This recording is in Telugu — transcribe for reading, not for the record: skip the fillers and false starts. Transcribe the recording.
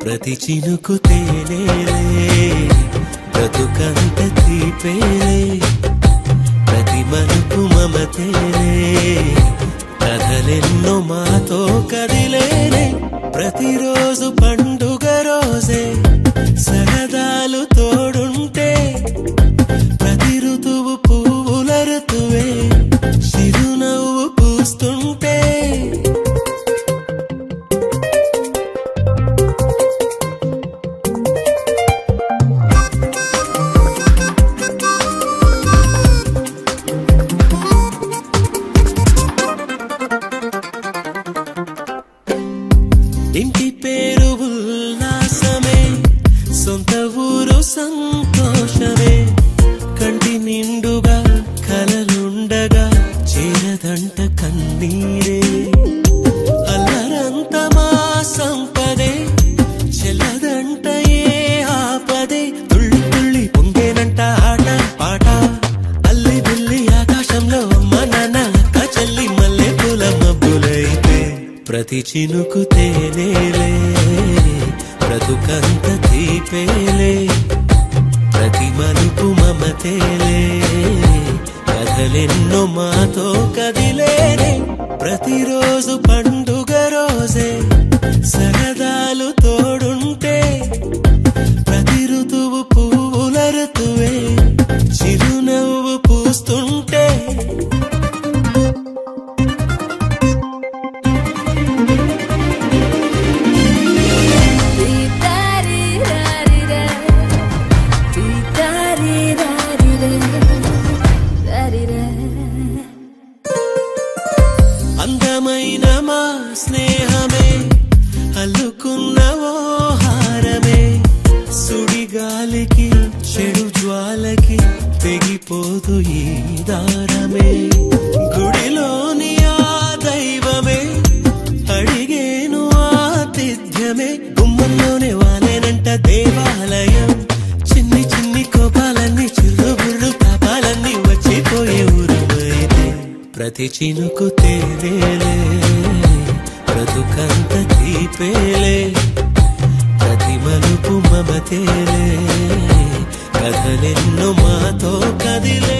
ప్రతి చినుకు తేనేలే బ్రతుకంత తీపేలే ప్రతి మలుపు మమతేలే కథలెన్నో మాతో కదిలేనే ప్రతిరోజు పండుగ రోజే సరదాలు తోడుంటే ప్రతి ఋతువు పువ్వుల ఋతువే చిరునవ్వు పూస్తుంటే ఇంటి పేరు ఉల్లాసమే సొంత ఊరు సంతోషమే కంటి నిండుగా కలలుండగా చేరదంట కన్నీరే అల్లరంత మా సంపదే చెల్లదంట ఏ ఆపదే తుళ్ళి తుళ్ళి పొంగేనంట ఆట పాట అల్లి బిల్లి ఆకాశంలో అమ్మ నాన్న అక్క చెల్లి మల్లె పూల మబ్బులైతే ప్రతి చినుకు తేనేలే బ్రతుకంత తీపేలే ప్రతి మలుపు మమతేలే కథలెన్నో మాతో కదిలేనే ప్రతిరోజు పండుగ రోజే సరదాలు తోడుంటే ప్రతి ఋతువు పువ్వుల ఋతువే చిరునవ్వు పూస్తుంటే అందమైన మా స్నేహమే అల్లుకున్న ఓ హారమే సుడిగాలికి చెడు జ్వాలకి తెగిపోదు ఈ దారమే గుడిలోని ఆ దైవమే అడిగేను ఆతిథ్యమే గుమ్మంలోనే వాలేనంట దేవాలయం చిన్ని చిన్ని కోపాలన్నీ చిరుబుర్రు పాపాలన్నీ వచ్చిపోయే ఊరుమైతే ప్రతి చినుకు తేనేలే బ్రతుకంత తీపేలే ప్రతి మలుపు మమతేలే కథలెన్నో మాతో కదిలే